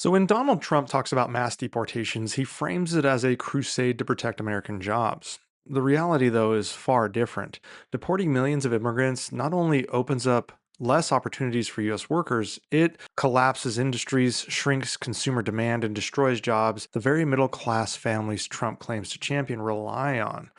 So when Donald Trump talks about mass deportations, he frames it as a crusade to protect American jobs. The reality, though, is far different. Deporting millions of immigrants not only opens up less opportunities for U.S. workers, it collapses industries, shrinks consumer demand, and destroys jobs the very middle class families Trump claims to champion rely on.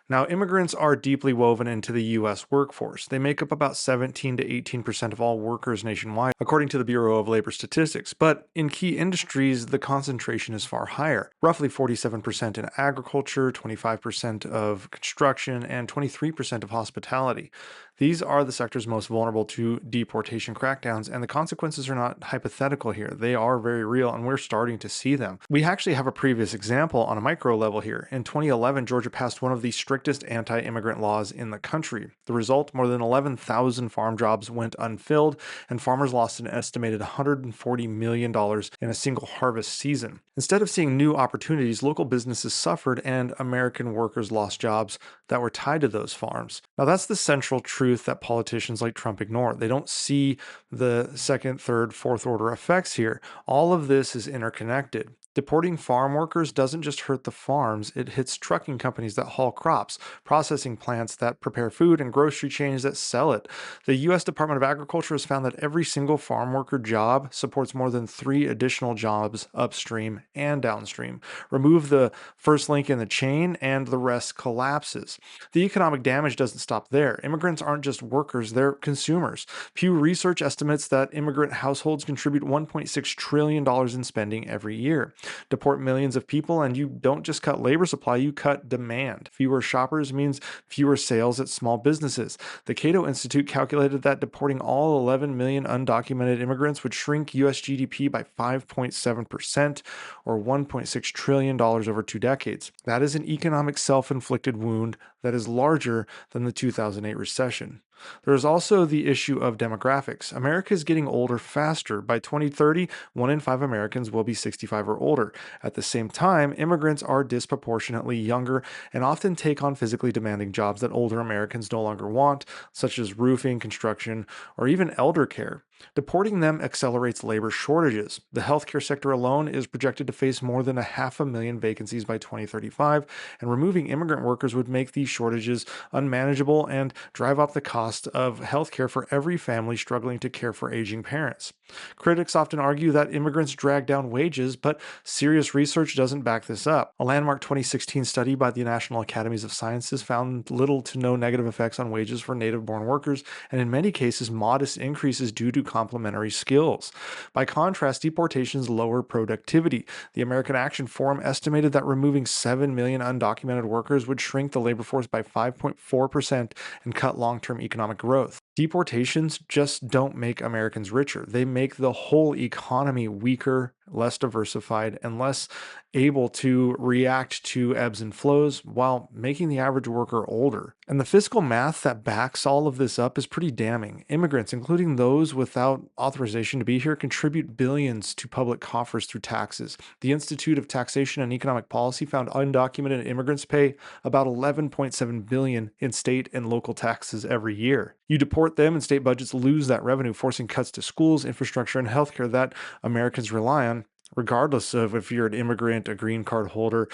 Now, immigrants are deeply woven into the U.S. workforce. They make up about 17 to 18% of all workers nationwide, according to the Bureau of Labor Statistics. But in key industries, the concentration is far higher, roughly 47% in agriculture, 25% of construction, and 23% of hospitality. These are the sectors most vulnerable to deportation crackdowns, and the consequences are not hypothetical here. They are very real, and we're starting to see them. We actually have a previous example on a micro level here. In 2011, Georgia passed one of the strictest anti immigrant laws in the country. The result, more than 11,000 farm jobs went unfilled, and farmers lost an estimated $140 million in a single harvest season. Instead of seeing new opportunities, local businesses suffered, and American workers lost jobs that were tied to those farms. Now, that's the central truth that politicians like Trump ignore. They don't see the second, third, fourth order effects here. All of this is interconnected. Deporting farm workers doesn't just hurt the farms, it hits trucking companies that haul crops, processing plants that prepare food, and grocery chains that sell it. The U.S. Department of Agriculture has found that every single farm worker job supports more than three additional jobs upstream and downstream. Remove the first link in the chain, and the rest collapses. The economic damage doesn't stop there. Immigrants aren't just workers, they're consumers. Pew Research estimates that immigrant households contribute $1.6 trillion in spending every year. Deport millions of people, and you don't just cut labor supply, you cut demand. Fewer shoppers means fewer sales at small businesses. The Cato Institute calculated that deporting all 11 million undocumented immigrants would shrink U.S. GDP by 5.7%, or $1.6 trillion over 2 decades. That is an economic self-inflicted wound that is larger than the 2008 recession. There is also the issue of demographics. America is getting older faster. By 2030, 1 in 5 Americans will be 65 or older. At the same time, immigrants are disproportionately younger and often take on physically demanding jobs that older Americans no longer want, such as roofing, construction, or even elder care. Deporting them accelerates labor shortages. The healthcare sector alone is projected to face more than 500,000 vacancies by 2035, and removing immigrant workers would make these shortages unmanageable and drive up the cost of healthcare for every family struggling to care for aging parents. Critics often argue that immigrants drag down wages, but serious research doesn't back this up. A landmark 2016 study by the National Academies of Sciences found little to no negative effects on wages for native-born workers, and in many cases, modest increases due to complementary skills. By contrast, deportations lower productivity. The American Action Forum estimated that removing 7 million undocumented workers would shrink the labor force by 5.4% and cut long-term economic growth. Deportations just don't make Americans richer. They make the whole economy weaker, less diversified, and less able to react to ebbs and flows while making the average worker older. And the fiscal math that backs all of this up is pretty damning. Immigrants, including those without authorization to be here, contribute billions to public coffers through taxes. The Institute of Taxation and Economic Policy found undocumented immigrants pay about 11.7 billion in state and local taxes every year. You deport them and state budgets lose that revenue, forcing cuts to schools, infrastructure, and healthcare that Americans rely on, regardless of if you're an immigrant, a green card holder,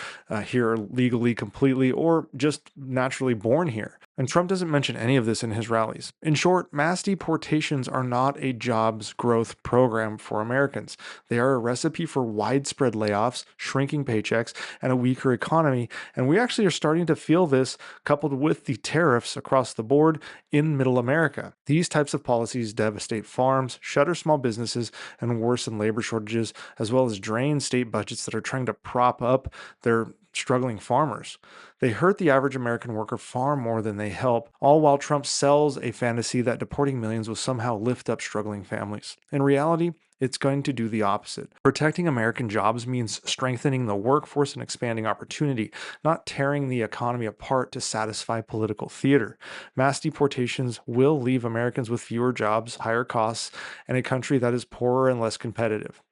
here legally, completely, or just naturally born here. And Trump doesn't mention any of this in his rallies. In short, mass deportations are not a jobs growth program for Americans. They are a recipe for widespread layoffs, shrinking paychecks, and a weaker economy. And we actually are starting to feel this coupled with the tariffs across the board in middle America. These types of policies devastate farms, shutter small businesses, and worsen labor shortages, as well as drain state budgets that are trying to prop up their struggling farmers. They hurt the average American worker far more than they help, all while Trump sells a fantasy that deporting millions will somehow lift up struggling families. In reality, it's going to do the opposite. Protecting American jobs means strengthening the workforce and expanding opportunity, not tearing the economy apart to satisfy political theater. Mass deportations will leave Americans with fewer jobs, higher costs, and a country that is poorer and less competitive.